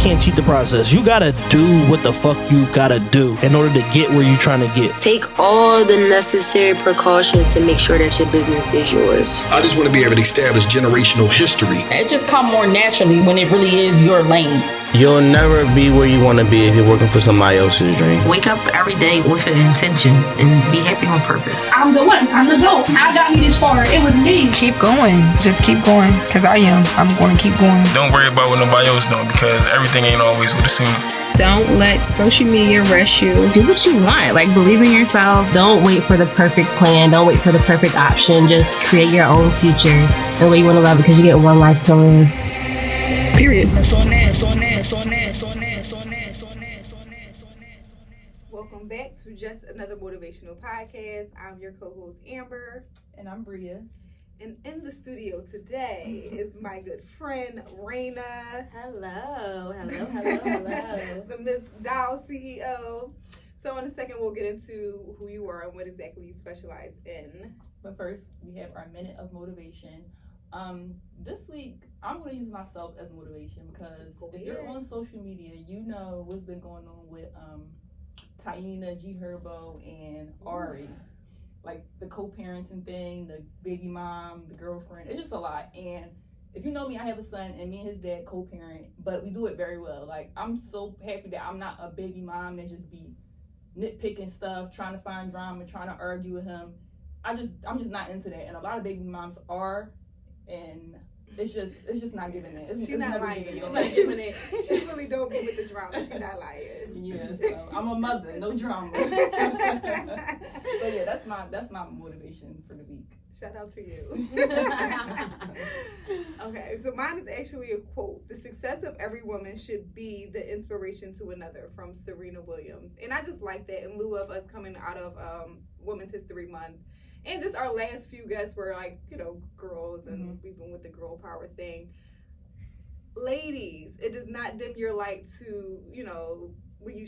can't cheat the process. You gotta do what the fuck you gotta do in order to get where you're trying to get. Take all the necessary precautions to make sure that your business is yours. I just want to be able to establish generational history. It just comes more naturally when it really is your lane. You'll never be where you want to be if you're working for somebody else's dream. Wake up every day with an intention and be happy on purpose. I'm the one. I'm the GOAT. I got me this far. It was me. Keep going. Just keep going. Because I am. I'm going to keep going. Don't worry about what nobody else doing because everything ain't always what it seems. Don't let social media rush you. Do what you want. Like, believe in yourself. Don't wait for the perfect plan. Don't wait for the perfect option. Just create your own future the way you want to love because you get one life to live. Period. Welcome back to Just Another Motivational Podcast. I'm your co-host Amber. And I'm Bria. And in the studio today is my good friend Raina. Hello. The Miss Dow CEO. So in a second we'll get into who you are and what exactly you specialize in. But first, we have our minute of motivation. This week, I'm going to use myself as motivation because if you're on social media, you know what's been going on with Taina, GHerbo, and Ari. Like the co-parenting thing, the baby mom, the girlfriend. It's just a lot. And if you know me, I have a son, and me and his dad co-parent, but we do it very well. Like, I'm so happy that I'm not a baby mom that just be nitpicking stuff, trying to find drama, trying to argue with him. I'm just not into that. And a lot of baby moms are, and it's just not giving it. She's not lying. She really don't be with the drama. She's not lying. Yeah, so I'm a mother, no drama. So yeah, that's my motivation for the week. Shout out to you. Okay, so mine is actually a quote. The success of every woman should be the inspiration to another, from Serena Williams. And I just like that in lieu of us coming out of Women's History Month. And just our last few guests were like, girls, and we've been with the girl power thing. Ladies, it does not dim your light to, when you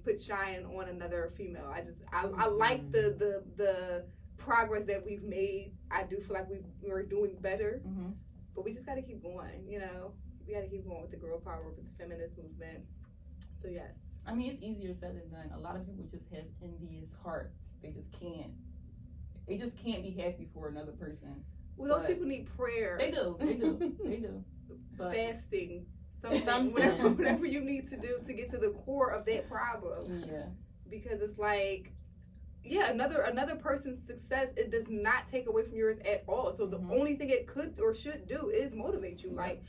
put shine on another female. I like the progress that we've made. I do feel like we're doing better, but we just got to keep going, We got to keep going with the girl power, with the feminist movement. So yes. I mean, it's easier said than done. A lot of people just have envious hearts. They just can't be happy for another person. Well, those people need prayer. They do. But fasting, something, whatever you need to do to get to the core of that problem. Yeah. Because it's like, another person's success, it does not take away from yours at all. So the only thing it could or should do is motivate you. Like,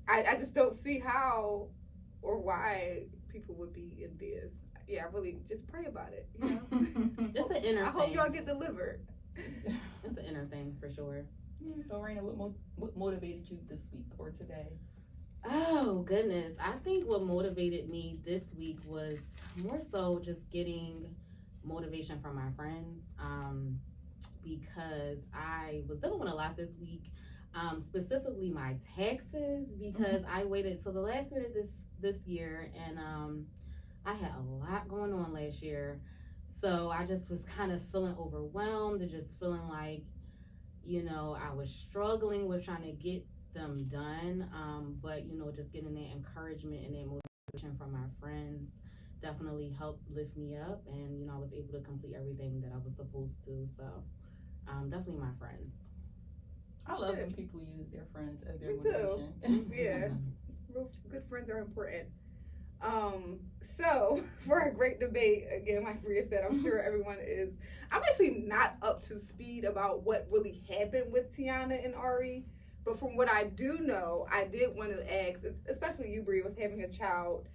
I just don't see how or why people would be envious. Yeah, really, just pray about it. It's an inner thing. I hope y'all get delivered. It's an inner thing for sure. So, Raina, what motivated you this week or today? Oh, goodness. I think what motivated me this week was more so just getting motivation from my friends, because I was dealing with a lot this week, specifically my taxes, because I waited till the last minute this year, and I had a lot going on last year. So I just was kind of feeling overwhelmed and just feeling like, I was struggling with trying to get them done. But, just getting that encouragement and that motivation from my friends definitely helped lift me up. And, I was able to complete everything that I was supposed to. So definitely my friends. I love when people use their friends as their motivation. Yeah. Real good friends are important. So for a great debate, again, like Bria said, I'm sure everyone is. I'm actually not up to speed about what really happened with Tiana and Ari, but from what I do know, I did want to ask, especially you, Bria, with having a child,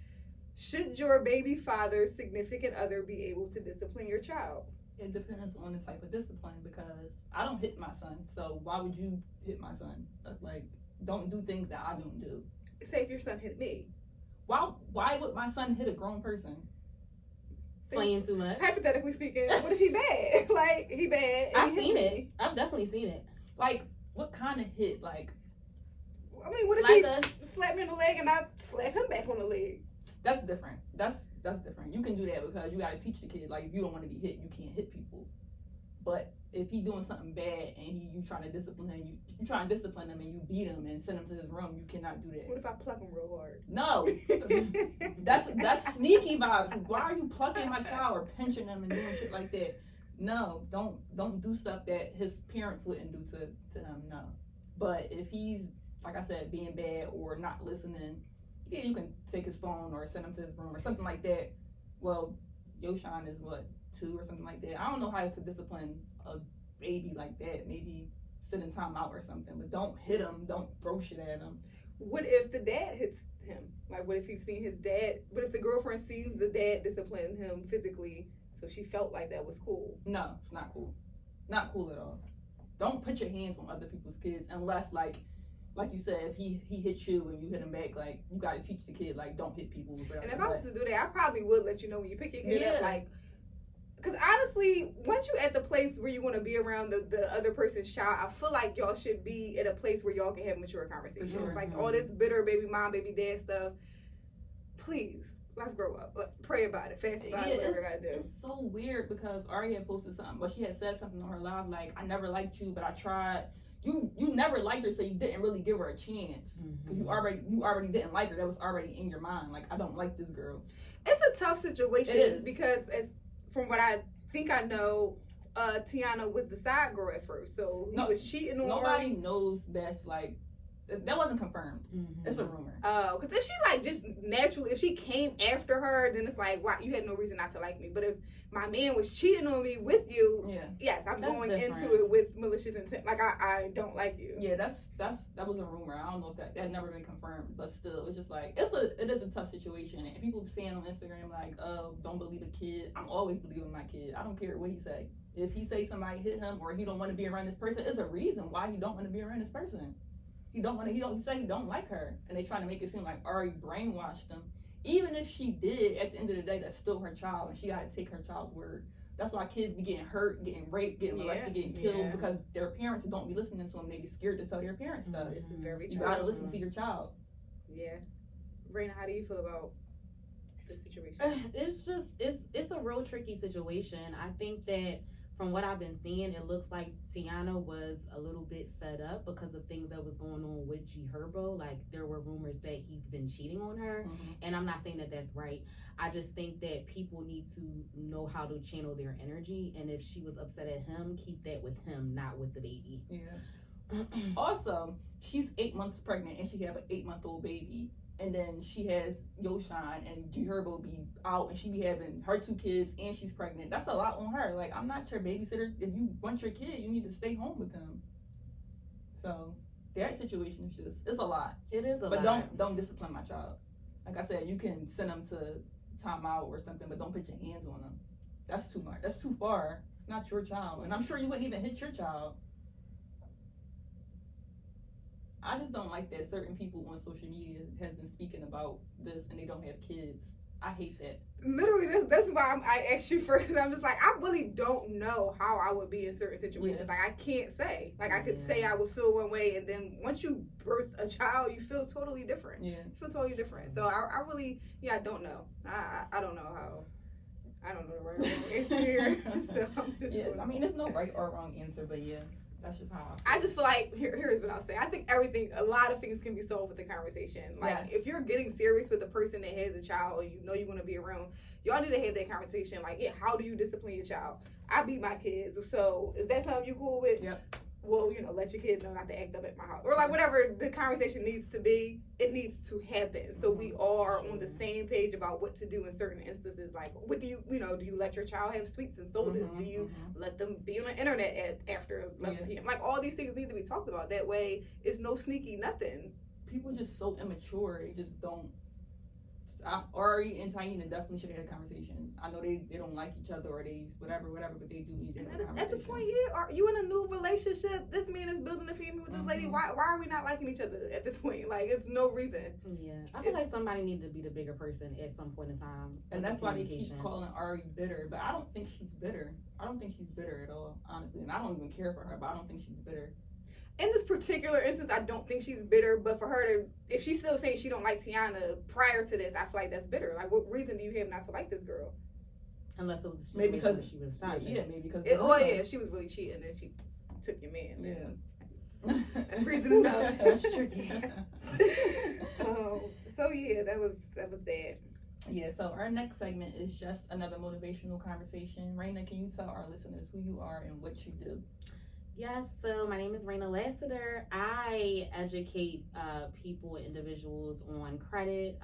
should your baby father's significant other be able to discipline your child? It depends on the type of discipline, because I don't hit my son, so why would you hit my son? Like, don't do things that I don't do. Say if your son hit me. Why would my son hit a grown person? Playing too much. Hypothetically speaking, what if he bad? Like, he bad. I've seen it. I've definitely seen it. Like, what kind of hit? Like, I mean, what if he slapped me on the leg and I slap him back on the leg? That's different. That's different. You can do that because you gotta teach the kid. Like, if you don't want to be hit, you can't hit people. But if he doing something bad and you trying to discipline him, you trying to discipline him and you beat him and send him to his room, you cannot do that. What if I pluck him real hard? No, that's sneaky vibes. Why are you plucking my child or pinching him and doing shit like that? No, don't do stuff that his parents wouldn't do to him. No, but if he's, like I said, being bad or not listening, yeah, you can take his phone or send him to his room or something like that. Well, Yoshan is what, 2 or something like that. I don't know how to discipline a baby like that. Maybe sit in time out or something, but don't hit him. Don't throw shit at him. What if the dad hits him? Like, what if he's seen his dad? What if the girlfriend sees the dad discipline him physically, so she felt like that was cool? No, it's not cool. Not cool at all. Don't put your hands on other people's kids unless, like you said, if he hits you and you hit him back, like, you got to teach the kid, like, don't hit people. Whatever. And if I was to do that, I probably would let you know when you pick your kid up, like, because honestly, once you're at the place where you want to be around the other person's child, I feel like y'all should be at a place where y'all can have mature conversations. Sure. It's like all this bitter baby mom, baby dad stuff. Please, let's grow up. Pray about it, fast about it, whatever I gotta do. It's so weird because Ari had posted something, but she had said something on her live like, I never liked you, but I tried. You never liked her, so you didn't really give her a chance. Because you already didn't like her. That was already in your mind. Like, I don't like this girl. It's a tough situation because from what I think I know, Tiana was the side girl at first, so he was cheating on her. Nobody knows that's like, that wasn't confirmed. It's a rumor. Oh, because if she like just naturally, if she came after her, then it's like, wow, you had no reason not to like me. But if my man was cheating on me with you, yes, I'm going into it with malicious intent. Like I don't like you. Yeah, that was a rumor. I don't know if that never been confirmed, but still, it's just like it is a tough situation. And people saying on Instagram like, oh, don't believe a kid. I'm always believing my kid. I don't care what he say. If he say somebody hit him or he don't want to be around this person, it's a reason why he don't want to be around this person. He said he don't like her, and they trying to make it seem like Ari brainwashed him. Even if she did, at the end of the day, that's still her child, and she got to take her child's word. That's why kids be getting hurt, getting raped, getting molested, getting killed, because their parents don't be listening to them. They be scared to tell their parents stuff. This is very true. You gotta listen to your child. Yeah. Raina, how do you feel about this situation? It's a real tricky situation. I think that from what I've been seeing, it looks like Tiana was a little bit fed up because of things that was going on with GHerbo. Like, there were rumors that he's been cheating on her. And I'm not saying that that's right. I just think that people need to know how to channel their energy. And if she was upset at him, keep that with him, not with the baby. Yeah. Also, she's 8 months pregnant and she have an 8-month-old baby. And then she has Yoshan and GHerbo be out and she be having her 2 kids and she's pregnant. That's a lot on her. Like, I'm not your babysitter. If you want your kid, you need to stay home with him. So that situation is it's a lot. It is a lot. But don't discipline my child. Like I said, you can send them to timeout or something, but don't put your hands on them. That's too much. That's too far. It's not your child. And I'm sure you wouldn't even hit your child. I just don't like that certain people on social media has been speaking about this and they don't have kids. I hate that. Literally, that's why I asked you first. I'm just like, I really don't know how I would be in certain situations. Like, I can't say. Like, I could say I would feel one way, and then once you birth a child, you feel totally different. Yeah. You feel totally different. So I really, I don't know. I don't know how. I don't know the right answer here. So I'm just I mean, there's no right or wrong answer, but that's just how I just feel like here's what I'll say. I think a lot of things can be solved with the conversation. Like, if you're getting serious with a person that has a child and you know you're going to be around, y'all need to have that conversation. Like, how do you discipline your child? I beat my kids, so is that something you cool with? Yep. Well, let your kids know not to act up at my house. Or, like, whatever the conversation needs to be, it needs to happen. So we are on the same page about what to do in certain instances. Like, what do you let your child have sweets and sodas? Do you let them be on the internet after 11 p.m.? Like, all these things need to be talked about. That way, it's no sneaky nothing. People are just so immature. They just don't. Ari and Taina definitely should have had a conversation. I know they don't like each other or they whatever, but they do need to have a conversation. At this point, are you in a new relationship? This man is building a family with this lady. Why are we not liking each other at this point? Like, it's no reason. Yeah, I feel like somebody needed to be the bigger person at some point in time. And that's why they keep calling Ari bitter. But I don't think she's bitter. I don't think she's bitter at all, honestly. And I don't even care for her, but I don't think she's bitter. In this particular instance, I don't think she's bitter, but for her to, if she's still saying she don't like Tiana prior to this, I feel like that's bitter. Like, what reason do you have not to like this girl? Unless it was a maybe situation because she was cheating. Yeah, maybe because if she was really cheating, then she took your man. Yeah, that's reason enough. That's tricky. So yeah, that was that. Yeah, so our next segment is just another motivational conversation. Raina, can you tell our listeners who you are and what you do? Yes, so my name is Reina Lassiter. I educate people, individuals on credit,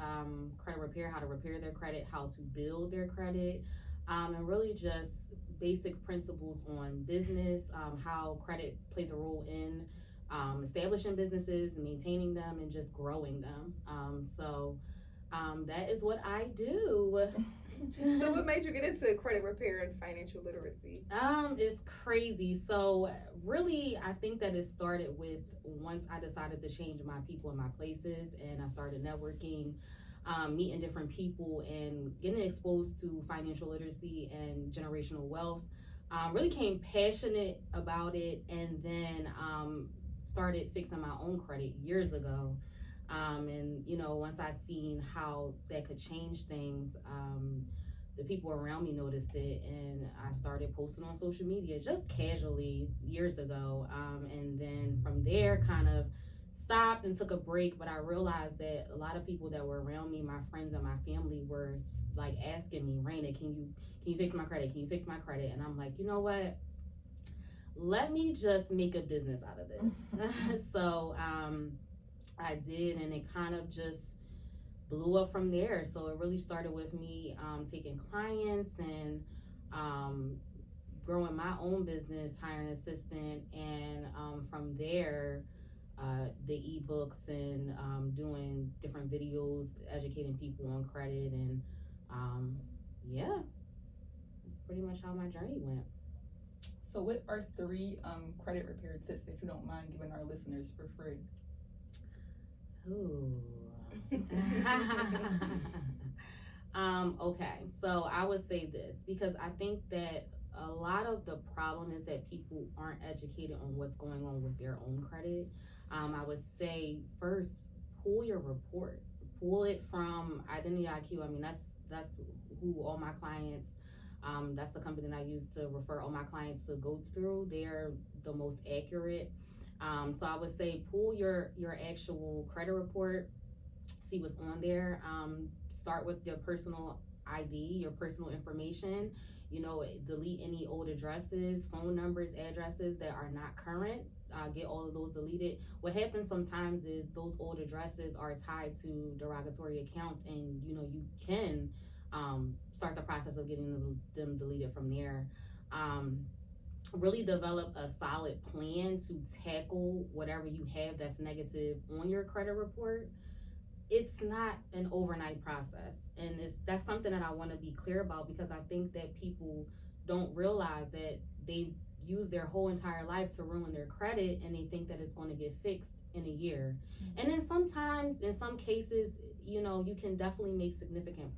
credit repair, how to repair their credit, how to build their credit, and really just basic principles on business, how credit plays a role in establishing businesses, maintaining them, and just growing them. That is what I do. So what made you get into credit repair and financial literacy? It's crazy. So really, I think that it started with once I decided to change my people and my places, and I started networking, meeting different people, and getting exposed to financial literacy and generational wealth. Really became passionate about it, and then started fixing my own credit years ago. And once I seen how that could change things, the people around me noticed it, and I started posting on social media just casually years ago. And then from there kind of stopped and took a break, but I realized that a lot of people that were around me, my friends and my family, were like asking me, Raina, can you fix my credit? Can you fix my credit? And I'm like, you know what? Let me just make a business out of this. So I did, and it kind of just blew up from there. So it really started with me taking clients and growing my own business, hiring an assistant, and from there, the ebooks and doing different videos, educating people on credit, and yeah, that's pretty much how my journey went. So what are 3 credit repair tips that you don't mind giving our listeners for free? Ooh. Okay, so I would say this, because I think that a lot of the problem is that people aren't educated on what's going on with their own credit. I would say first, pull your report. Pull it from Identity IQ. I mean, that's who all my clients, that's the company that I use to refer all my clients to go through. They're the most accurate. So I would say pull your actual credit report, see what's on there. Start with your personal ID, your personal information. Delete any old addresses, phone numbers, addresses that are not current. Get all of those deleted. What happens sometimes is those old addresses are tied to derogatory accounts, and you can start the process of getting them deleted from there. Really develop a solid plan to tackle whatever you have that's negative on your credit report. It's not an overnight process, and that's something that I want to be clear about, because I think that people don't realize that they've used their whole entire life to ruin their credit, and they think that it's going to get fixed in a year. Mm-hmm. And then sometimes, in some cases, you can definitely make significant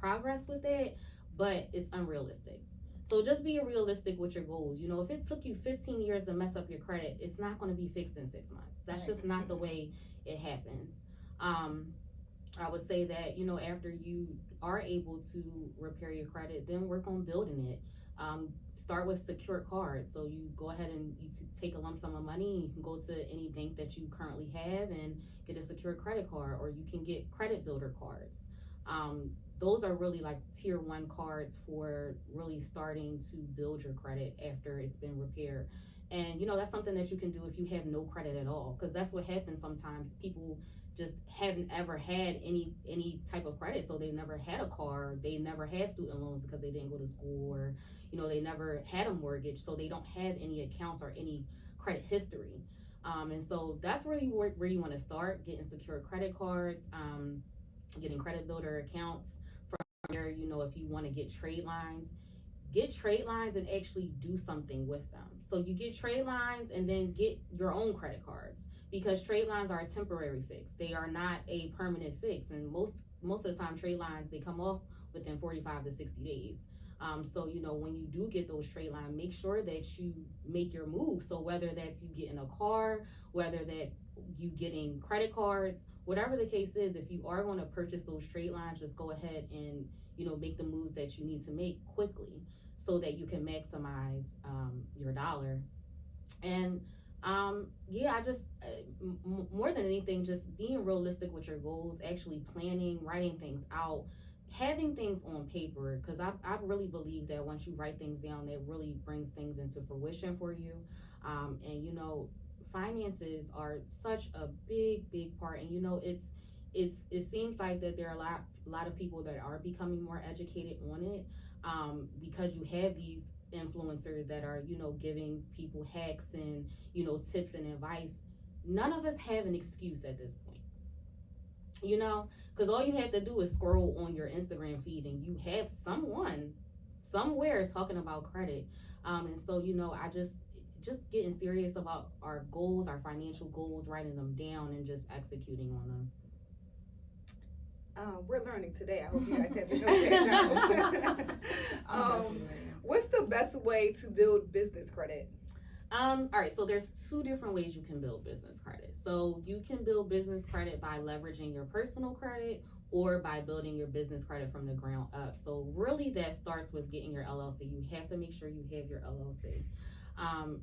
progress with it, but it's unrealistic. So just be realistic with your goals. If it took you 15 years to mess up your credit, it's not going to be fixed in 6 months. That's just not the way it happens. I would say that, after you are able to repair your credit, then work on building it. Start with secured cards. So you go ahead and you take a lump sum of money, and you can go to any bank that you currently have and get a secured credit card, or you can get credit builder cards. Those are really like tier 1 cards for really starting to build your credit after it's been repaired. And that's something that you can do if you have no credit at all, because that's what happens sometimes. People just haven't ever had any type of credit, so they never had a car, they never had student loans because they didn't go to school, or they never had a mortgage, so they don't have any accounts or any credit history. And so that's really where you want to start, getting secure credit cards, getting credit builder accounts. From there, if you want to get trade lines and actually do something with them. So you get trade lines and then get your own credit cards, because trade lines are a temporary fix. They are not a permanent fix. And most of the time, trade lines, they come off within 45 to 60 days. So, when you do get those trade line, make sure that you make your move. So whether that's you getting a car, whether that's you getting credit cards, whatever the case is, if you are going to purchase those trade lines, just go ahead and, make the moves that you need to make quickly so that you can maximize your dollar. And I just more than anything, just being realistic with your goals, actually planning, writing things out, having things on paper, because I really believe that once you write things down, that really brings things into fruition for you. And finances are such a big part, and it seems like that there are a lot of people that are becoming more educated on it, because you have these influencers that are giving people hacks and tips and advice. None of us have an excuse at this point, because all you have to do is scroll on your Instagram feed and you have someone somewhere talking about credit. And so I just getting serious about our goals, our financial goals, writing them down and just executing on them. We're learning today. I hope you guys have been okay now. What's the best way to build business credit? All right, so there's two different ways you can build business credit. So you can build business credit by leveraging your personal credit or by building your business credit from the ground up. So really that starts with getting your LLC. You have to make sure you have your LLC.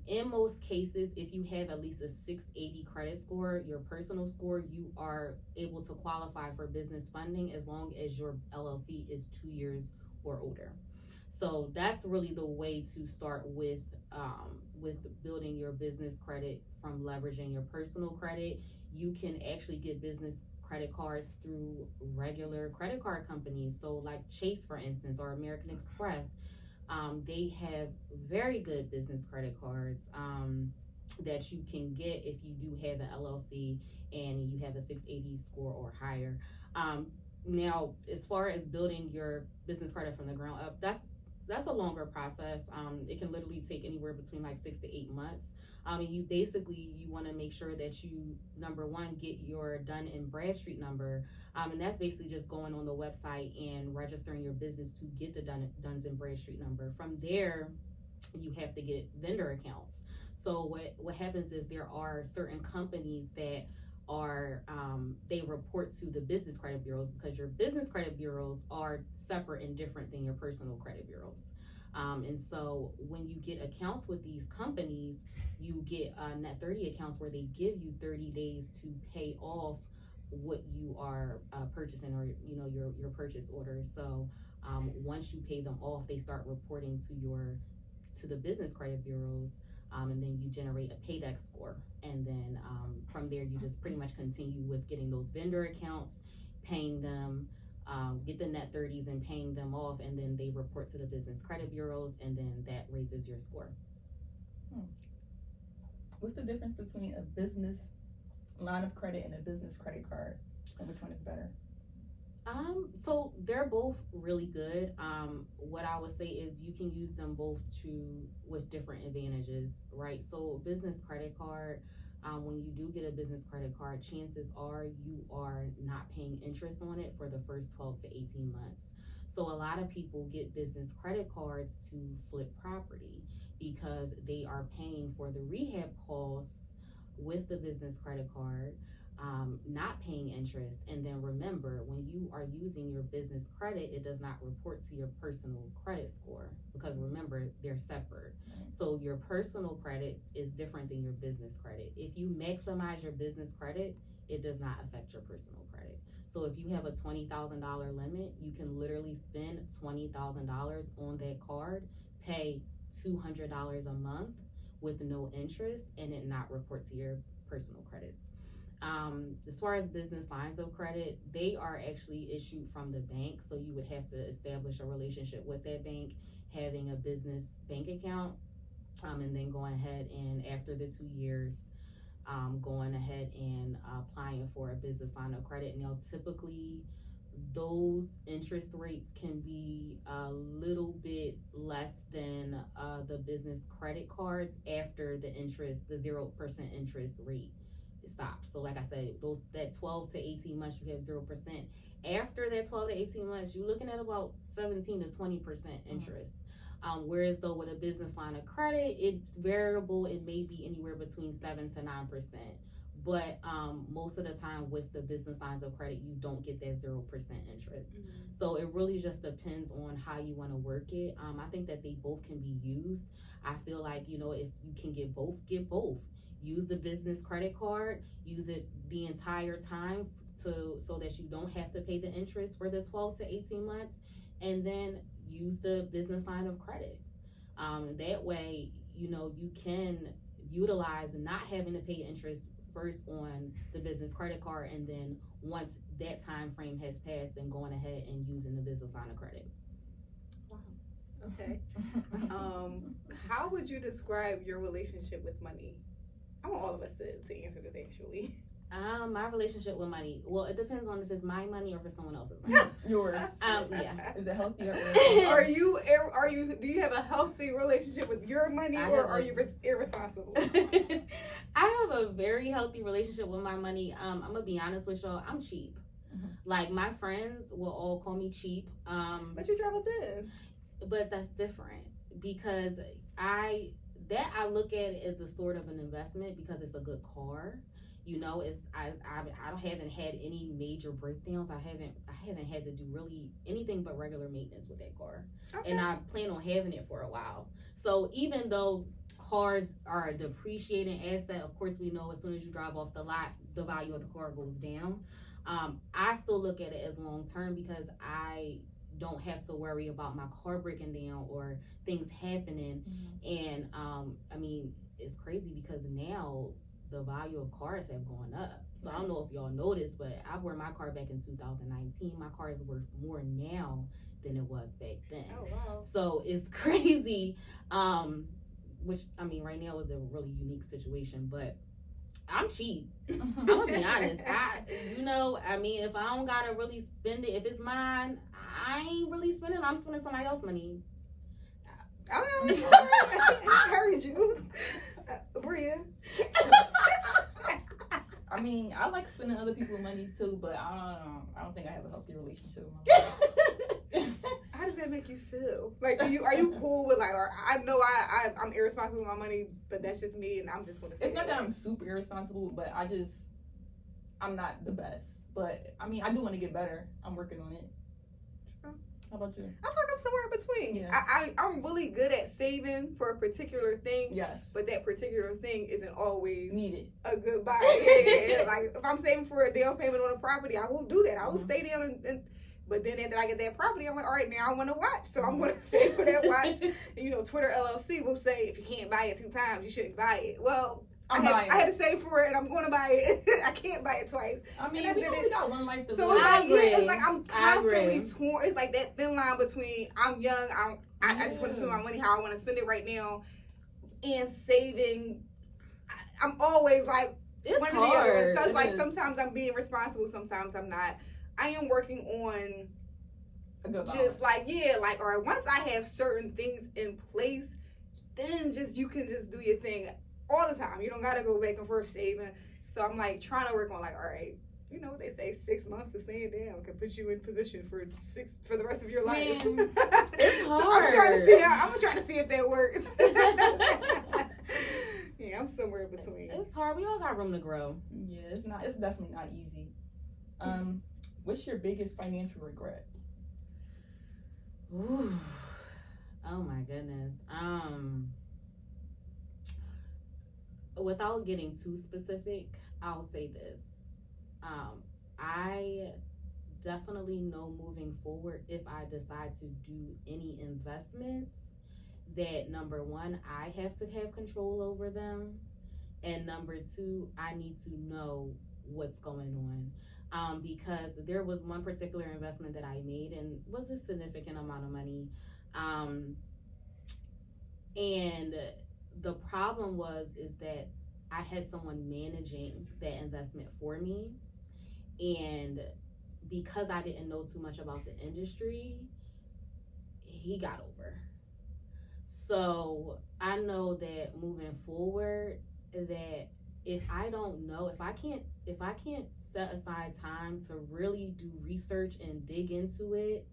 In most cases, if you have at least a 680 credit score, your personal score, you are able to qualify for business funding as long as your LLC is 2 years or older. So that's really the way to start with building your business credit, from leveraging your personal credit. You can actually get business credit cards through regular credit card companies. So like Chase, for instance, or American Express. They have very good business credit cards that you can get if you do have an LLC and you have a 680 score or higher. Now, as far as building your business credit from the ground up, that's a longer process. It can literally take anywhere between like 6 to 8 months. And you want to make sure that you, number one, get your Dun and Bradstreet number. And that's basically just going on the website and registering your business to get the Duns and Bradstreet number. From there, you have to get vendor accounts. So what happens is there are certain companies that are they report to the business credit bureaus, because your business credit bureaus are separate and different than your personal credit bureaus. And so when you get accounts with these companies, you get net 30 accounts where they give you 30 days to pay off what you are purchasing, or your purchase order. So once you pay them off, they start reporting to the business credit bureaus. And then you generate a paydex score. And then from there, you just pretty much continue with getting those vendor accounts, paying them, get the net 30s and paying them off. And then they report to the business credit bureaus, and then that raises your score. What's the difference between a business line of credit and a business credit card? And which one is better? So they're both really good. What I would say is you can use them both with different advantages, right? So business credit card, when you do get a business credit card, chances are you are not paying interest on it for the first 12 to 18 months. So a lot of people get business credit cards to flip property because they are paying for the rehab costs with the business credit card, not paying interest. And then remember, when you are using your business credit, it does not report to your personal credit score, because remember, they're separate. So your personal credit is different than your business credit. If you maximize your business credit, it does not affect your personal credit. So if you have a $20,000 limit, you can literally spend $20,000 on that card, pay $200 a month with no interest, and it not report to your personal credit. As far as business lines of credit, they are actually issued from the bank. So you would have to establish a relationship with that bank, having a business bank account, and then going ahead and after the 2 years, going ahead and applying for a business line of credit. Now, typically, those interest rates can be a little bit less than the business credit cards after the 0% interest rate stops. So like I said, that 12 to 18 months you have 0%. After that 12 to 18 months, you're looking at about 17 to 20% interest. Whereas though with a business line of credit, it's variable. It may be anywhere between 7 to 9%. But most of the time with the business lines of credit, you don't get that 0% interest. So it really just depends on how you want to work it. I think that they both can be used. I feel like, if you can get both, get both. Use the business credit card, use it the entire time so that you don't have to pay the interest for the 12 to 18 months, and then use the business line of credit. That way, you can utilize not having to pay interest first on the business credit card, and then once that time frame has passed, then going ahead and using the business line of credit. Wow. Okay. How would you describe your relationship with money? I want all of us to answer this actually. My relationship with money. Well, it depends on if it's my money or if it's someone else's money. Yours. Yeah. Is it healthy or do you have a healthy relationship with your money, or are you irresponsible? I have a very healthy relationship with my money. I'm gonna be honest with y'all. I'm cheap. Like my friends will all call me cheap. But you drive a Benz. But that's different because I look at it as a sort of an investment because it's a good car. I haven't had any major breakdowns. I haven't had to do really anything but regular maintenance with that car. Okay. And I plan on having it for a while. So even though cars are a depreciating asset, of course we know as soon as you drive off the lot, the value of the car goes down. I still look at it as long term because I don't have to worry about my car breaking down or things happening. And it's crazy because now the value of cars have gone up. So I don't know if y'all noticed, but I bought my car back in 2019. My car is worth more now than it was back then. Oh, wow. So it's crazy. Which, right now is a really unique situation, but I'm cheap. I'm gonna be honest. If I don't gotta really spend it, if it's mine, I ain't really spending. I'm spending somebody else's money. I don't know. I heard you, Bria. I like spending other people's money too, but I don't think I have a healthy relationship with my money. How does that make you feel? Like, are you cool with or I know I'm irresponsible with my money, but that's just me, and I'm just gonna say it's not that I'm super irresponsible, but I'm not the best. But I do want to get better. I'm working on it. How about you? I feel like I'm somewhere in between. Yeah. I'm really good at saving for a particular thing. Yes. But that particular thing isn't always needed. A good buy. Yeah. Like if I'm saving for a down payment on a property, I will do that. I will stay down but then after I get that property, I'm like, all right, now I want to watch. So I'm going to save for that watch. And, Twitter LLC will say if you can't buy it 2 times, you shouldn't buy it. Well, I had to save for it, and I'm going to buy it. I can't buy it twice. We only got one life to live. So it's like I'm constantly torn. It's like that thin line between I'm young, I just want to spend my money how I want to spend it right now, and saving. I'm always like it's one hard. or the other. So it's like sometimes I'm being responsible, sometimes I'm not. I am working on just all right, once I have certain things in place, then you can just do your thing all the time. You don't gotta go back and forth saving. So I'm trying to work on all right, you know what they say, 6 months to stand down can put you in position for the rest of your life. It's hard. So I'm trying to see if that works. Yeah, I'm somewhere in between. It's hard. We all got room to grow. Yeah, it's definitely not easy. What's your biggest financial regret? Ooh. Oh my goodness. Without getting too specific, I'll say this. I definitely know moving forward, if I decide to do any investments, that number 1, I have to have control over them. And number 2, I need to know what's going on. Because there was one particular investment that I made and was a significant amount of money. And the problem is that I had someone managing that investment for me. And because I didn't know too much about the industry, he got over. So I know that moving forward, that if I don't know, if I can't set aside time to really do research and dig into it,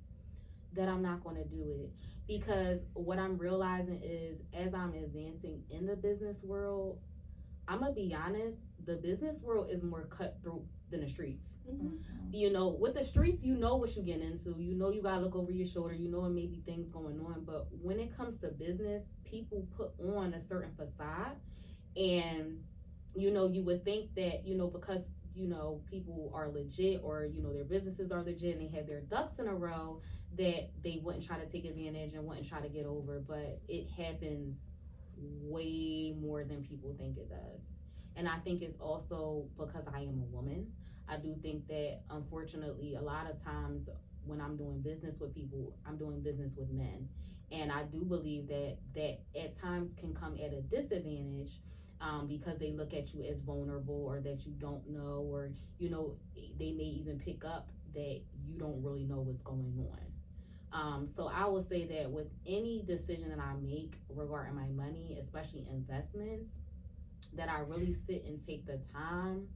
that I'm not going to do it. Because what I'm realizing is, as I'm advancing in the business world, I'm gonna be honest, the business world is more cutthroat than the streets. Mm-hmm. You know, with the streets, you know what you're getting into. You know you gotta look over your shoulder. You know it may be things going on. But when it comes to business, people put on a certain facade. And, you know, you would think that, you know, because, you know, people are legit, or, you know, their businesses are legit and they have their ducks in a row, that they wouldn't try to take advantage and wouldn't try to get over. But it happens way more than people think it does. And I think it's also because I am a woman. I do think that, unfortunately, a lot of times when I'm doing business with people, I'm doing business with men. And I do believe that at times can come at a disadvantage, because they look at you as vulnerable, or that you don't know, or, you know, they may even pick up that you don't really know what's going on. So I will say that with any decision that I make regarding my money, especially investments, that I really sit and take the time,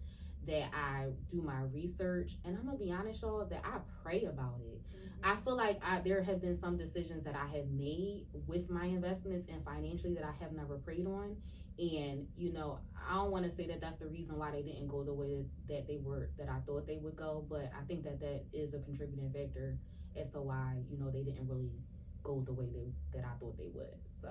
that I do my research, and I'm gonna be honest, y'all, that I pray about it. Mm-hmm. I feel like there have been some decisions that I have made with my investments and financially that I have never prayed on. And, you know, I don't want to say that that's the reason why they didn't go the way that I thought they would go, but I think that is a contributing factor as to why, you know, they didn't really go the way that I thought they would. So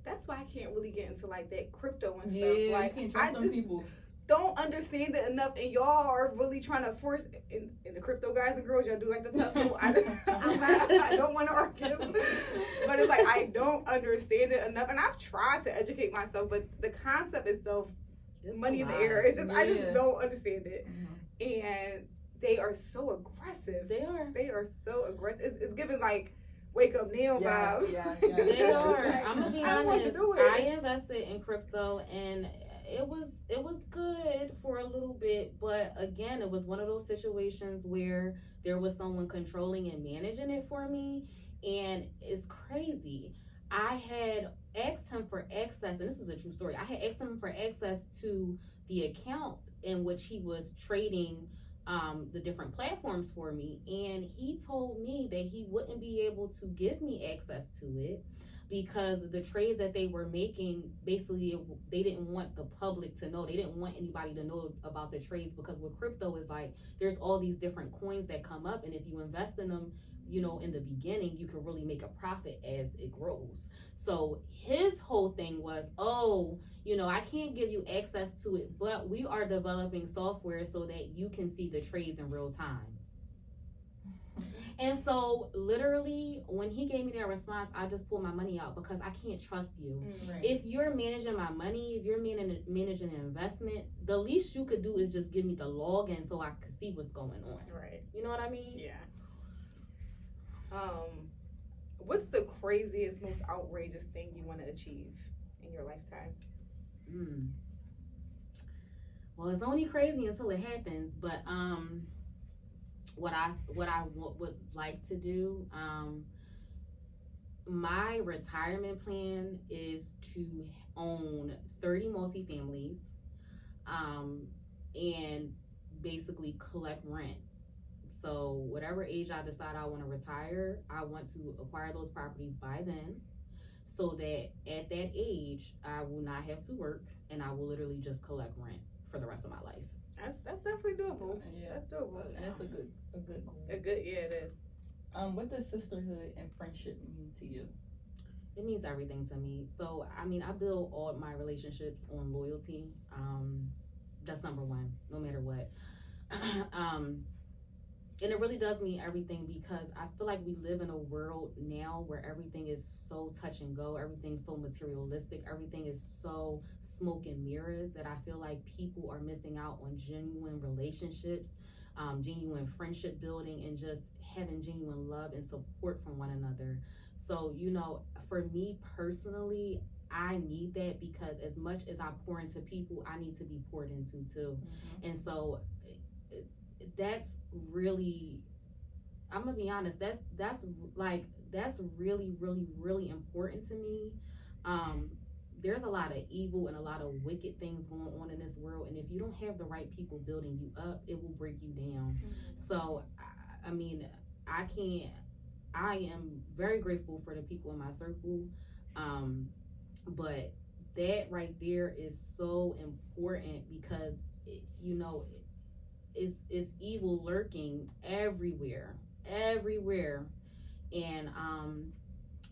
that's why I can't really get into like that crypto and stuff. Yeah, like, you can't trust them people. Don't understand it enough, and y'all are really trying to force in the crypto guys and girls. Y'all do like the tussle. I don't want to argue, but it's like I don't understand it enough, and I've tried to educate myself, but the concept itself, money in the air, it's just I just don't understand it. Mm-hmm. And they are so aggressive. They are so aggressive. It's giving like wake up now vibes. Yeah. They are. I'm gonna be honest. I invested in crypto, and it was good for a little bit, but again, it was one of those situations where there was someone controlling and managing it for me, and it's crazy. I had asked him for access, and this is a true story. I had asked him for access to the account in which he was trading the different platforms for me, and he told me that he wouldn't be able to give me access to it because the trades that they were making, basically they didn't want the public to know. They didn't want anybody to know about the trades, because with crypto is like there's all these different coins that come up, and if you invest in them, you know, in the beginning, you can really make a profit as it grows. So his whole thing was, you know, I can't give you access to it, but we are developing software so that you can see the trades in real time. And so literally when he gave me that response, I just pulled my money out, because I can't trust you. Right. If you're managing my money, if you're managing an investment, the least you could do is just give me the login so I could see what's going on. Right. You know what I mean? Yeah. What's the craziest, most outrageous thing you want to achieve in your lifetime? Well, it's only crazy until it happens, but what I would like to do, my retirement plan is to own 30 multifamilies, and basically collect rent. So whatever age I decide I want to retire, I want to acquire those properties by then, so that at that age I will not have to work, and I will literally just collect rent for the rest of my life. That's definitely doable. Yeah, that's doable. And that's a good goal. Yeah, it is. What does sisterhood and friendship mean to you? It means everything to me. So I mean, I build all my relationships on loyalty. That's number one, no matter what. And it really does mean everything, because I feel like we live in a world now where everything is so touch and go, everything's so materialistic, everything is so smoke and mirrors, that I feel like people are missing out on genuine relationships, genuine friendship building, and just having genuine love and support from one another. So, you know, for me personally, I need that, because as much as I pour into people, I need to be poured into too. Mm-hmm. And so that's really, I'm gonna be honest, that's really, really, really important to me, there's a lot of evil and a lot of wicked things going on in this world, and if you don't have the right people building you up, it will break you down. So I mean, I am very grateful for the people in my circle, but that right there is so important because it's evil lurking everywhere, and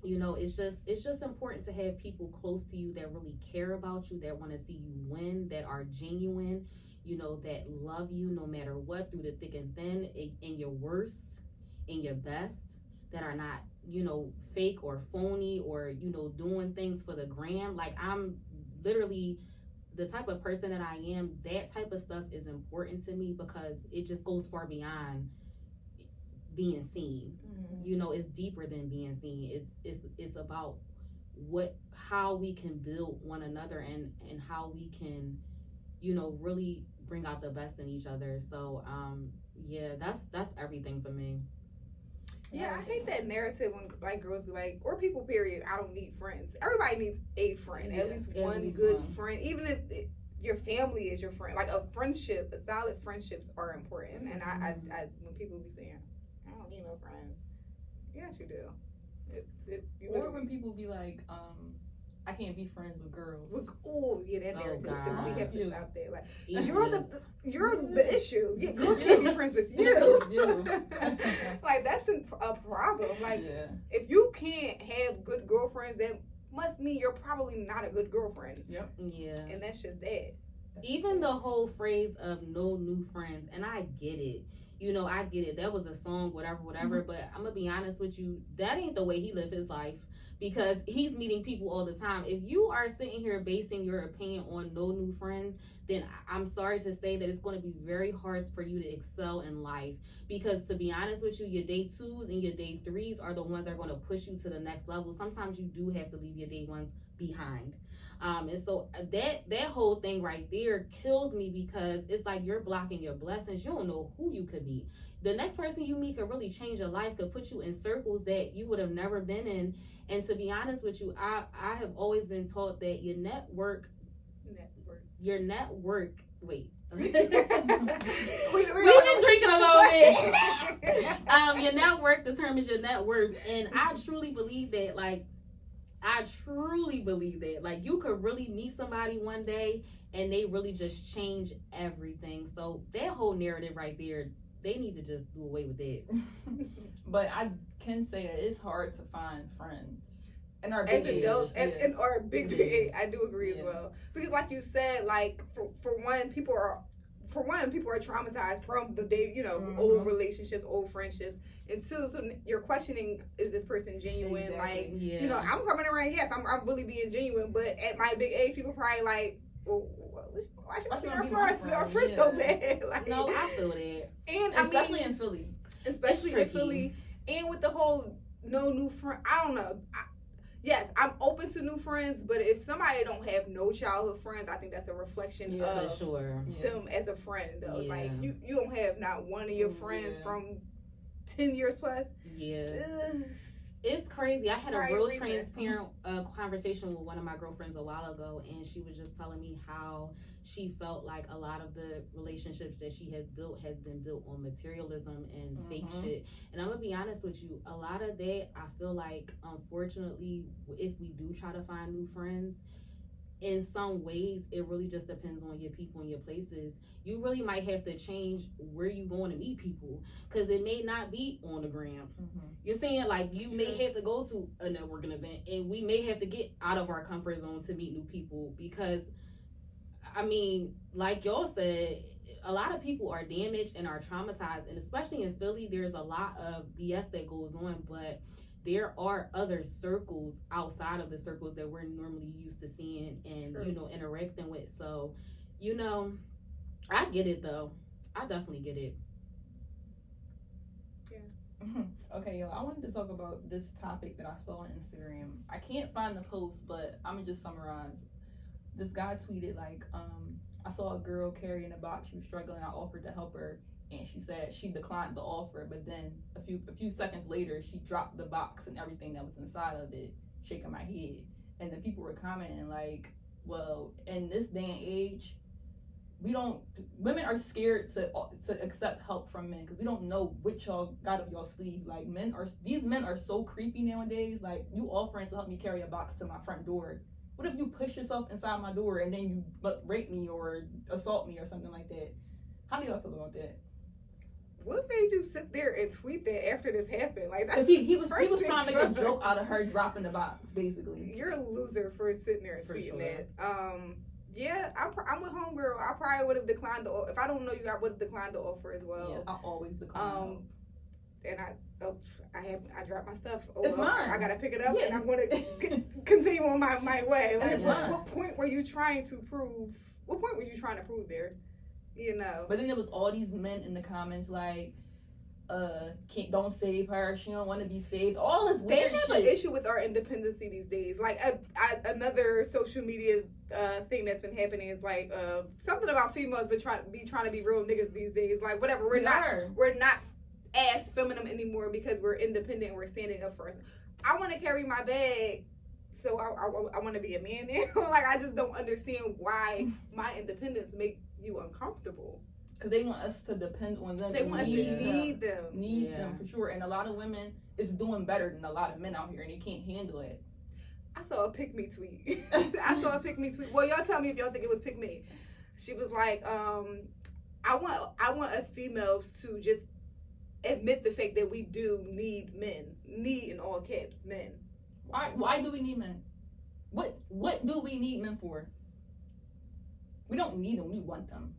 it's just important to have people close to you that really care about you, that want to see you win, that are genuine, that love you no matter what, through the thick and thin, in your worst, in your best, that are not fake or phony or doing things for the gram. Like, I'm literally the type of person that I am. That type of stuff is important to me because it just goes far beyond being seen. It's deeper than being seen. It's about how we can build one another and how we can really bring out the best in each other. So yeah, that's everything for me. Yeah, I hate that narrative when like girls be like, or people period, I don't need friends. Everybody needs a friend, at least one good friend, even if your family is your friend. Like a solid friendships are important. And I when people be saying, I don't need no friends, yes you do. Or when people be like, I can't be friends with girls. Oh yeah, that narrative. So we have to stop there. Like, you're the issue. Yeah, girls can't be friends with you. Like, that's a problem. Like, if you can't have good girlfriends, that must mean you're probably not a good girlfriend. Yep. Yeah. And that's just that. Even the whole phrase of no new friends, and I get it. I get it. That was a song, whatever. But I'm gonna be honest with you, that ain't the way he lived his life. Because he's meeting people all the time. If you are sitting here basing your opinion on no new friends, then I'm sorry to say that it's going to be very hard for you to excel in life. Because to be honest with you, your day 2s and your day 3s are the ones that are going to push you to the next level. Sometimes you do have to leave your day 1s behind. And so that whole thing right there kills me because it's like you're blocking your blessings. You don't know who you could be. The next person you meet could really change your life, could put you in circles that you would have never been in. And to be honest with you, I have always been taught that your network. Wait. We've been drinking a little bit. Your network determines your net worth. And I truly believe that, like, you could really meet somebody one day and they really just change everything. So that whole narrative right there, they need to just do away with it. But I can say that it's hard to find friends in our big age. And our big age. I do agree as well. Because like you said, like for one, people are traumatized from the day, old relationships, old friendships. And two, so you're questioning, is this person genuine? Exactly. Like, I'm coming around, yes, I'm really being genuine, but at my big age, people probably like, well, why should we be our friends so bad? Like, no, I feel that. And especially in Philly. Especially in Philly. And with the whole no new friend, I don't know. Yes, I'm open to new friends, but if somebody don't have no childhood friends, I think that's a reflection of them as a friend. Though. It's like you don't have not one of your friends from 10 years plus. Yeah. It's crazy. I had a real transparent conversation with one of my girlfriends a while ago, and she was just telling me how she felt like a lot of the relationships that she has been built on materialism and fake shit. And I'm gonna be honest with you, a lot of that, I feel like, unfortunately, if we do try to find new friends, in some ways, it really just depends on your people and your places. You really might have to change where you going to meet people, because it may not be on the gram. You're saying, like, you may have to go to a networking event, and we may have to get out of our comfort zone to meet new people, because, I mean, like y'all said, a lot of people are damaged and are traumatized, and especially in Philly, there's a lot of BS that goes on, but there are other circles outside of the circles that we're normally used to seeing and, interacting with. So, I get it, though. I definitely get it. Yeah. Okay, I wanted to talk about this topic that I saw on Instagram. I can't find the post, but I'm going to just summarize. This guy tweeted, like, I saw a girl carrying a box. She was struggling. I offered to help her. And she said she declined the offer, but then a few seconds later, she dropped the box and everything that was inside of it, shaking my head. and then people were commenting like, well, in this day and age, women are scared to accept help from men because we don't know what y'all got up y'all sleeve. Like, these men are so creepy nowadays. Like, you offering to help me carry a box to my front door. What if you push yourself inside my door and then you rape me or assault me or something like that? How do y'all feel about that? What made you sit there and tweet that after this happened? Like, because he was trying to make a joke out of her dropping the box, basically. You're a loser for sitting there and tweeting that. Yeah, I'm with homegirl. I probably would have declined the offer. If I don't know you, I would have declined the offer as well. Yeah, I always decline. And I dropped my stuff. It's mine. I gotta pick it up, and I'm gonna continue on my way. Like, what point were you trying to prove? What point were you trying to prove there? You know. But then there was all these men in the comments like, don't save her. She don't want to be saved. All this weird shit. They have an issue with our independency these days. Like, another social media thing that's been happening is like something about females been trying to be real niggas these days. Like, whatever. We're not as feminine anymore because we're independent and we're standing up for us. I want to carry my bag, so I want to be a man now. Like, I just don't understand why my independence make you uncomfortable. Because they want us to depend on them. They want us to need them. Need them for sure. And a lot of women is doing better than a lot of men out here, and they can't handle it. I saw a pick me tweet. Well, y'all tell me if y'all think it was pick me. She was like, I want us females to just admit the fact that we do need men. Need in all caps, men. Why do we need men? What do we need men for? We don't need them. We want them.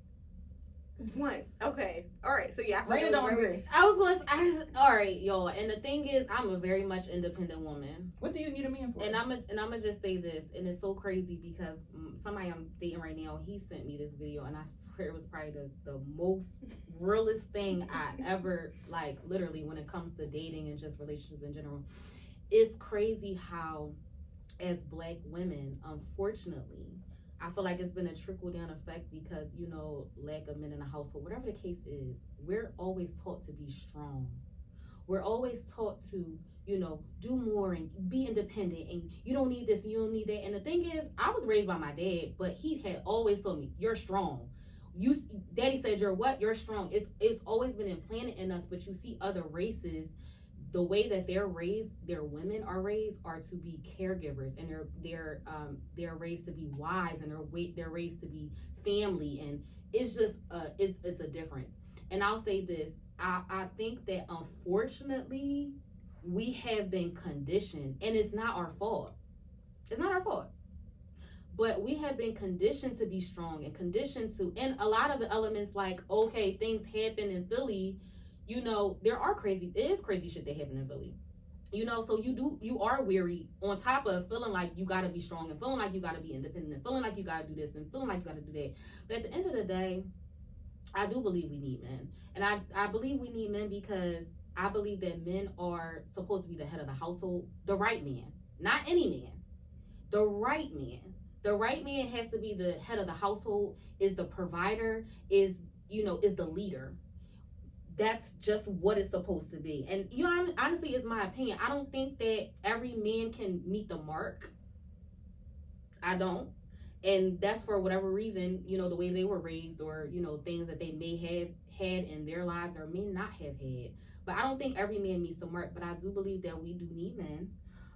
Okay. All right. So yeah, Raina don't agree. All right, y'all. And the thing is, I'm a very much independent woman. What do you need a man for? And I'm gonna just say this, and it's so crazy because somebody I'm dating right now, he sent me this video, and I swear it was probably the most realest thing I ever, like, literally, when it comes to dating and just relationships in general. It's crazy how, as Black women, unfortunately, I feel like it's been a trickle-down effect because, you know, lack of men in the household, whatever the case is, we're always taught to be strong. We're always taught to, you know, do more and be independent, and you don't need this and you don't need that. And the thing is, I was raised by my dad, but he had always told me, you're strong. Daddy said, you're what? You're strong. It's always been implanted in us, but you see other races, the way that they're raised, their women are raised, are to be caregivers, and they're raised to be wives, and they're raised to be family, and it's just it's a difference. And I'll say this, I think that unfortunately we have been conditioned, and it's not our fault. It's not our fault. But we have been conditioned to be strong and conditioned to, and a lot of the elements, like, okay, things happen in Philly. You know, it is crazy shit that happened in Philly. You know, so you are weary on top of feeling like you gotta be strong and feeling like you gotta be independent and feeling like you gotta do this and feeling like you gotta do that. But at the end of the day, I do believe we need men. And I believe we need men because I believe that men are supposed to be the head of the household. The right man. Not any man. The right man. The right man has to be the head of the household, is the provider, is the leader. That's just what it's supposed to be. And, you know, honestly, it's my opinion. I don't think that every man can meet the mark. I don't. And that's for whatever reason, you know, the way they were raised, or, you know, things that they may have had in their lives or may not have had. But I don't think every man meets the mark. But I do believe that we do need men.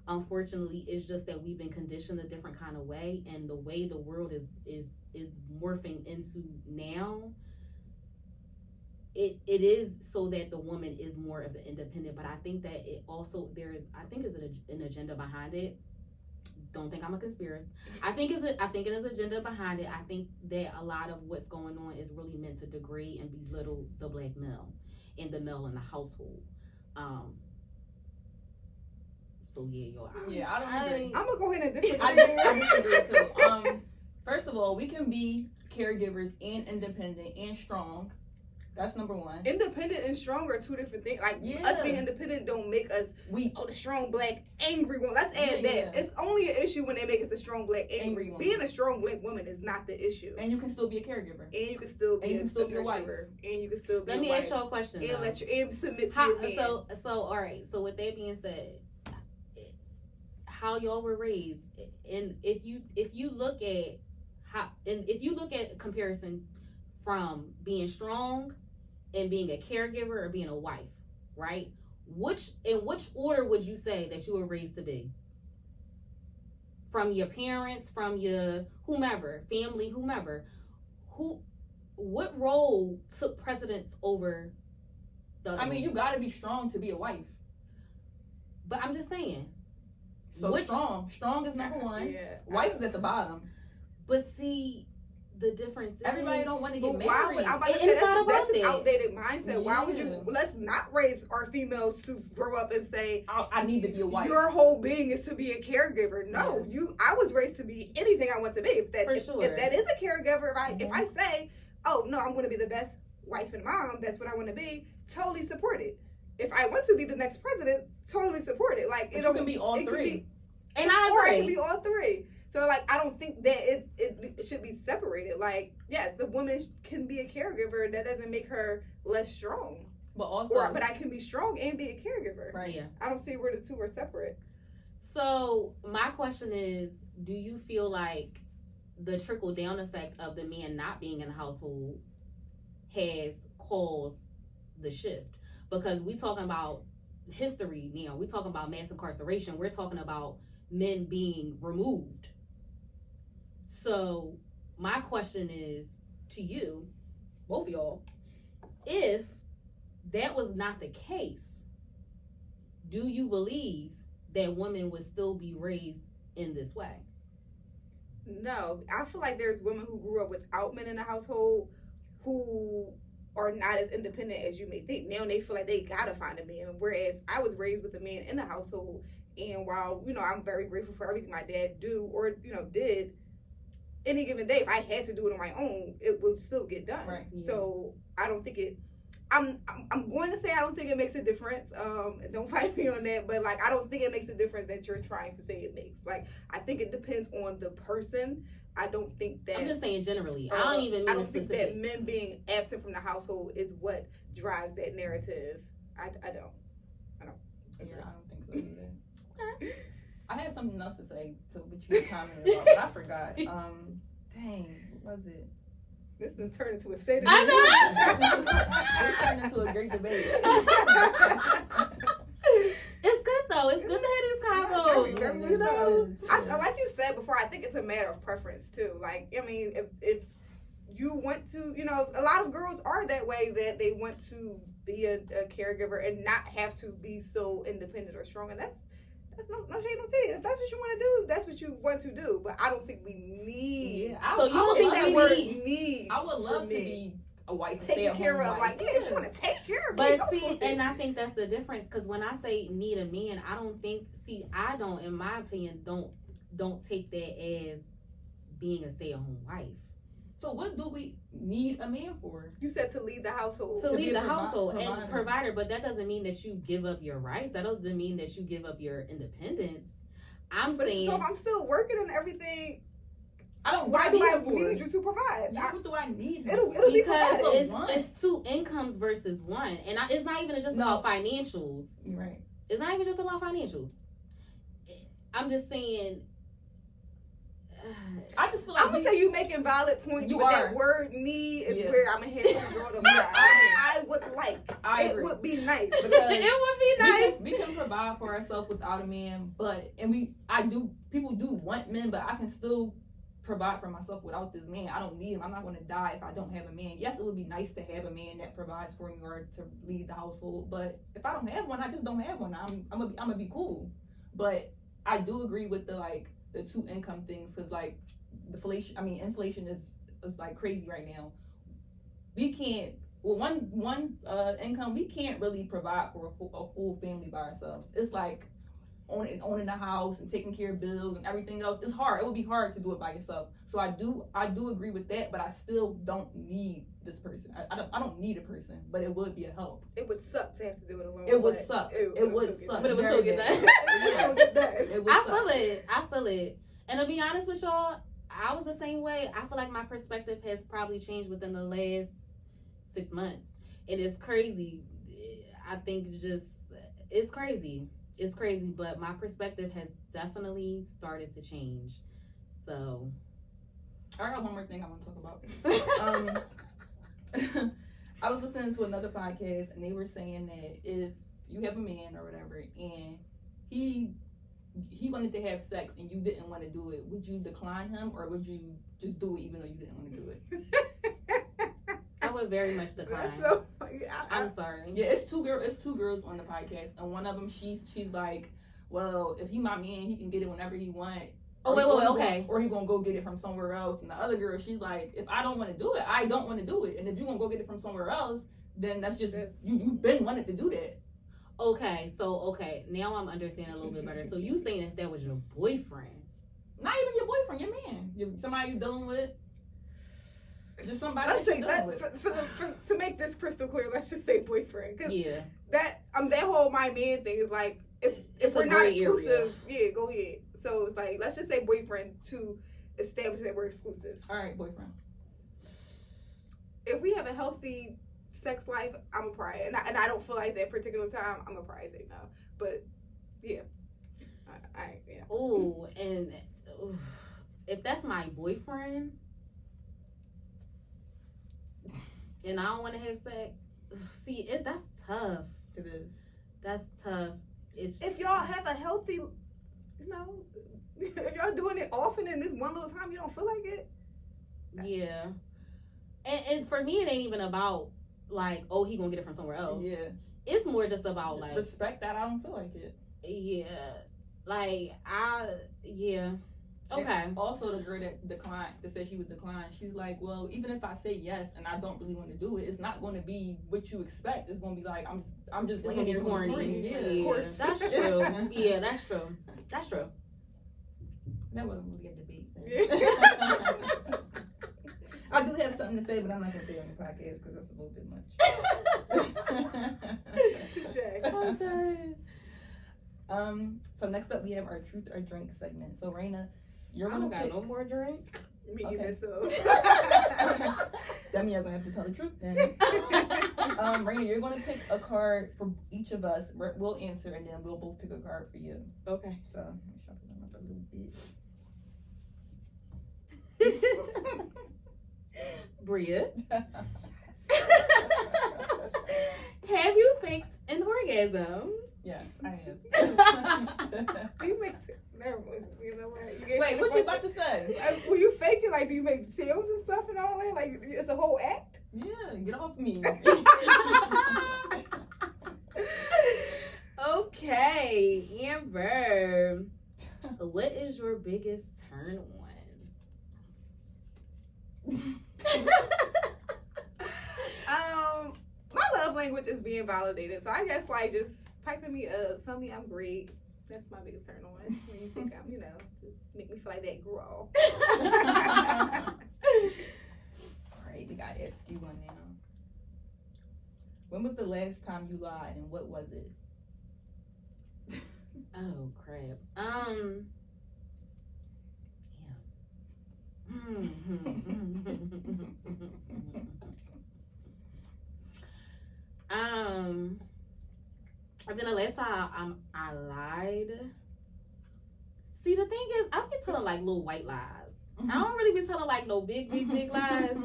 Unfortunately, it's just that we've been conditioned a different kind of way. And the way the world is morphing into now, it is so that the woman is more of an independent, but I think that it also is an agenda behind it. Don't think I'm a conspiracy. I think it is agenda behind it. I think that a lot of what's going on is really meant to degrade and belittle the Black male and the male in the household. So yeah, I don't agree. I'm gonna go ahead and disagree. I disagree too. First of all, we can be caregivers and independent and strong. That's number one. Independent and strong are two different things. Like, us being independent don't make us the strong Black angry one. Let's add that. It's only an issue when they make us a strong Black angry woman. Being a strong Black woman is not the issue. And you can still be a caregiver. And you can still be a wife. And you can still be Let me ask y'all a question. And submit to your man. So all right. So with that being said, how y'all were raised, and if you look at comparison from being strong and being a caregiver or being a wife, right? In which order would you say that you were raised to be? From your parents, from your whomever, family, whomever, what role took precedence over the other? I mean, you gotta be strong to be a wife. But I'm just saying. So strong is number one. Yeah, wife is at the bottom. But see, the difference is everybody don't want to get married. It's not about that's that. an outdated mindset. Why would you? Let's not raise our females to grow up and say, I need to be a wife. Your whole being is to be a caregiver. No, I was raised to be anything I want to be. If that is a caregiver, if I say, oh no, I'm going to be the best wife and mom, that's what I want to be, totally support it. If I want to be the next president, totally support it. Like, it can be all three. And I agree. Or it can be all three. So, like, I don't think that it should be separated. Like, yes, the woman can be a caregiver. That doesn't make her less strong. But also, but I can be strong and be a caregiver. Right. Yeah. I don't see where the two are separate. So, my question is, do you feel like the trickle-down effect of the man not being in the household has caused the shift? Because we talking about history now. We talking about mass incarceration. We're talking about men being removed. So my question is to you, both of y'all, if that was not the case, do you believe that women would still be raised in this way? No, I feel like there's women who grew up without men in the household who are not as independent as you may think. Now they feel like they gotta find a man, whereas I was raised with a man in the household, and while I'm very grateful for everything my dad did, any given day if I had to do it on my own, it would still get done. Right. Yeah. So I don't think it. I'm going to say I don't think it makes a difference. Don't fight me on that, but like I don't think it makes a difference that you're trying to say it makes. Like I think it depends on the person. I don't think that. I'm just saying generally. I don't even mean specific. Think that men being absent from the household is what drives that narrative. I don't. Yeah, I don't think so either. Okay. I had something else to say to what you were commenting about, but I forgot. Dang, what was it? This has turned into a state of I know. It's turned into a great debate. It's good though. It's good to have these combos. I like you said before, I think it's a matter of preference too. Like, I mean, if you want to, a lot of girls are that way, that they want to be a caregiver and not have to be so independent or strong. And that's no shade, no tea. If that's what you want to do, that's what you want to do. But I don't think we need. Yeah, so you don't think that we word need? need. I would love to be a wife, taken care of. Like, yeah, if you want to take care of me. But see, and I think that's the difference. Because when I say need a man, I don't think. See, I don't, in my opinion, don't take that as being a stay-at-home wife. So what do we need a man for? You said to lead the household. To lead the household and provider, but that doesn't mean that you give up your rights. That doesn't mean that you give up your independence. saying. So if I'm still working and everything, why do I need you to provide? What do I need? It'll be because it's two incomes versus one, and it's not even just about financials. You're right. It's not even just about financials. I'm just saying. I just feel like I'm gonna say you making valid points. You but are. That word "need" is where I'm gonna hit the road. I would like. I it agree. would be nice. It would be nice. We can provide for ourselves without a man, people do want men, but I can still provide for myself without this man. I don't need him. I'm not going to die if I don't have a man. Yes, it would be nice to have a man that provides for me or to lead the household, but if I don't have one, I just don't have one. I'm gonna be cool. But I do agree with the two income things, because inflation is like crazy right now. We can't, one income, we can't really provide for a full family by ourselves. It's like owning the house and taking care of bills and everything else. It's hard. It would be hard to do it by yourself. So I do agree with that, but I still don't need this person. I don't need a person, but it would be a help. It would suck to have to do it alone. It would suck. It would suck. But it would still get that. I feel it. And to be honest with y'all, I was the same way. I feel like my perspective has probably changed within the last 6 months. And it's crazy. I think it's crazy. it's crazy, but my perspective has definitely started to change. So I got one more thing I want to talk about. I was listening to another podcast, and they were saying that if you have a man or whatever, and he wanted to have sex and you didn't want to do it, would you decline him, or would you just do it even though you didn't want to do it? I would very much decline. So, I'm sorry. Yeah, it's two girls on the podcast, and one of them she's like, well, if he my man, he can get it whenever he want. Oh, wait, okay. Or he gonna go get it from somewhere else. And the other girl, she's like, if I don't want to do it, I don't want to do it. And if you gonna go get it from somewhere else, then that's just you've been wanting to do that. Okay, now I'm understanding a little bit better. So you saying if that was your boyfriend? Not even your boyfriend, your man, somebody you're dealing with. Just somebody. Let's say that to make this crystal clear. Let's just say boyfriend. Yeah. That whole my man thing is like if we're not exclusive, yeah, go ahead. So it's like let's just say boyfriend to establish that we're exclusive. All right, boyfriend. If we have a healthy sex life, I'm a probably, and I don't feel like that particular time, I'm a probably say no. But yeah, yeah. Oh, and if that's my boyfriend, and I don't want to have sex, see, that's tough. It is. That's tough. If y'all have a healthy, if y'all doing it often and this one little time you don't feel like it. Yeah. And for me, it ain't even about like, oh, he gonna get it from somewhere else. Yeah. It's more just about like respect that I don't feel like it. Yeah. Like yeah. Okay. And also, the girl that declined, that said she would decline, she's like, well, even if I say yes and I don't really want to do it, it's not going to be what you expect. It's going to be like, I'm just going to be corny. Yeah. That's true. Yeah, that's true. That's true. That wasn't really a debate. I do have something to say, but I'm not going to say it on the podcast because that's a little bit much. So next up, we have our truth or drink segment. So Raina, you're gonna got no more drink. Me either, so. That means you're gonna have to tell the truth then. Raina, you're gonna pick a card for each of us. We'll answer, and then we'll both pick a card for you. Okay. So let me shuffle them up a little bit. Bria, have you faked an orgasm? Yes, I have. You make never mind. You know what? Wait, what you about to say? Were you faking? Like, do you make sounds and stuff and all that? Like, it's a whole act? Yeah, get off me. Okay, Amber. What is your biggest turn on? My love language is being validated. So I guess like just piping me up, tell me I'm great. That's my biggest turn on. When you think I'm, just make me feel like that girl. Alright, we gotta ask you one now. When was the last time you lied and what was it? Oh crap. And then the last time I lied. See, the thing is, I be telling like little white lies. I don't really be telling like no big lies.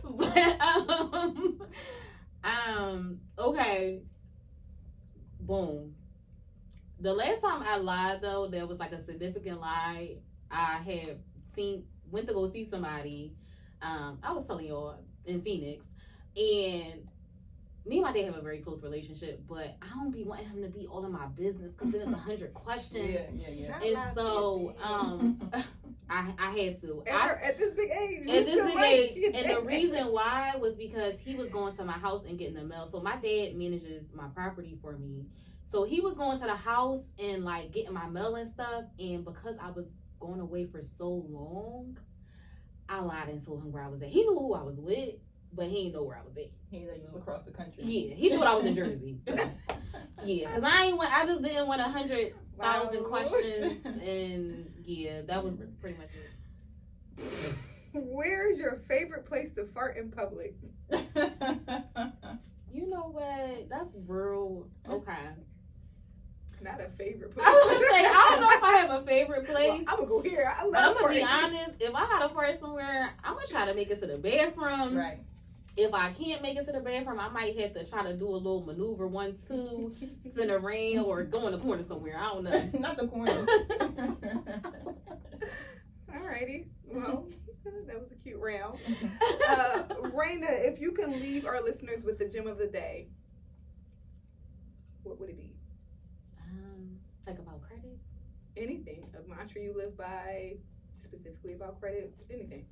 But okay. Boom. The last time I lied though, there was like a significant lie. I had went to go see somebody. I was telling y'all in Phoenix, and me and my dad have a very close relationship, but I don't be wanting him to be all in my business because there's 100 questions. Yeah. And so, I had to. At this big age. And the reason why was because he was going to my house and getting the mail. So my dad manages my property for me. So he was going to the house and like getting my mail and stuff. And because I was going away for so long, I lied and told him where I was at. He knew who I was with, but he didn't know where I was at. He knew you was across the country. Yeah, he knew I was in Jersey. So. Yeah, because I just didn't want 100,000 questions, and yeah, that was pretty much it. Where's your favorite place to fart in public? You know what? That's real. favorite place. I was gonna say, I don't know if I have a favorite place. Well, I'm gonna go here. I'm gonna be honest. If I gotta fart somewhere, I'm gonna try to make it to the bathroom. Right. If I can't make it to the bathroom, I might have to try to do a little maneuver, 1, 2, spin a ring, or go in the corner somewhere. I don't know. Not the corner. Alrighty. Well, that was a cute round. Raina, if you can leave our listeners with the gem of the day, what would it be? Like about credit? Anything. A mantra you live by, specifically about credit, anything.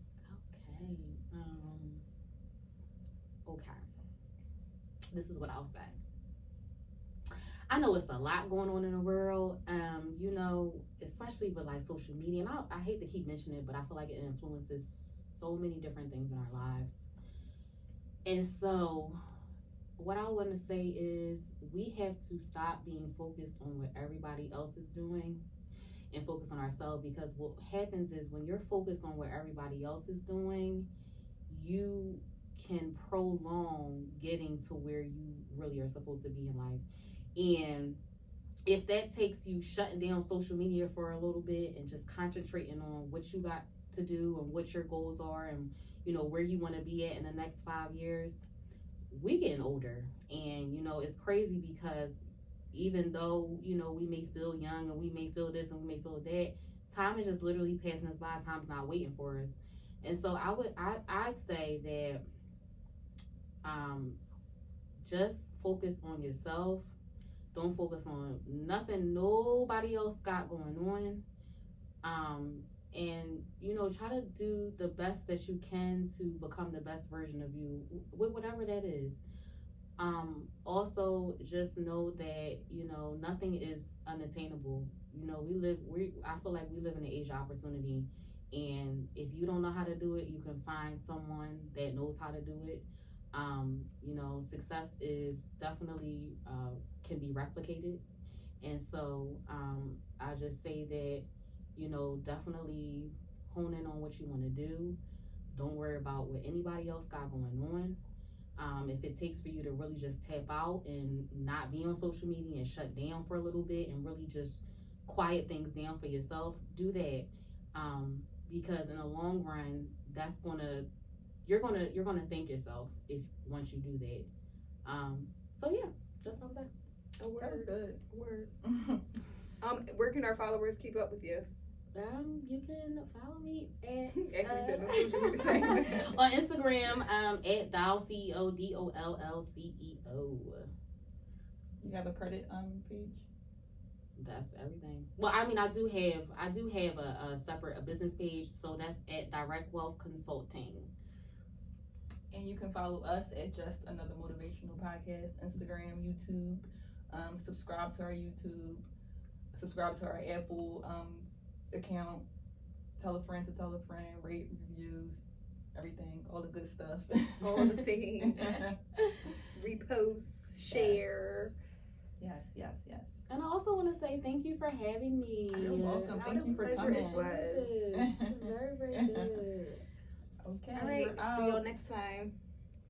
Okay. This is what I'll say. I know it's a lot going on in the world, you know, especially with like social media. And I hate to keep mentioning it, but I feel like it influences so many different things in our lives. And so what I want to say is we have to stop being focused on what everybody else is doing and focus on ourselves, because what happens is when you're focused on what everybody else is doing, you can prolong getting to where you really are supposed to be in life. And if that takes you shutting down social media for a little bit and just concentrating on what you got to do and what your goals are and, you know, where you want to be at in the next 5 years, we getting older. And, you know, it's crazy because even though, you know, we may feel young and we may feel this and we may feel that, time is just literally passing us by. Time's not waiting for us. And so I'd say that just focus on yourself. Don't focus on nothing nobody else got going on. And, you know, try to do the best that you can to become the best version of you, with whatever that is. Also, just know that, you know, nothing is unattainable. You know, I feel like we live in an age of opportunity. And if you don't know how to do it, you can find someone that knows how to do it. You know, success is definitely can be replicated. And so I just say that, you know, definitely hone in on what you want to do. Don't worry about what anybody else got going on. If it takes for you to really just tap out and not be on social media and shut down for a little bit and really just quiet things down for yourself, do that. Because in the long run, you're gonna thank yourself once you do that. So yeah, that's what I'm saying. Oh, word. That was good. Word. Where can our followers keep up with you? You can follow me at on Instagram at DollCEO, DOLLCEO. You have a credit page? That's everything. Well, I mean, I do have a separate business page, so that's at Direct Wealth Consulting. And you can follow us at Just Another Motivational Podcast, Instagram, YouTube. Subscribe to our YouTube. Subscribe to our Apple account. Tell a friend to tell a friend. Rate, reviews, everything, all the good stuff. All the things. Repost, share. Yes. And I also want to say thank you for having me. You're welcome. Thank you for coming. Very, very good. Okay. All right. See you next time.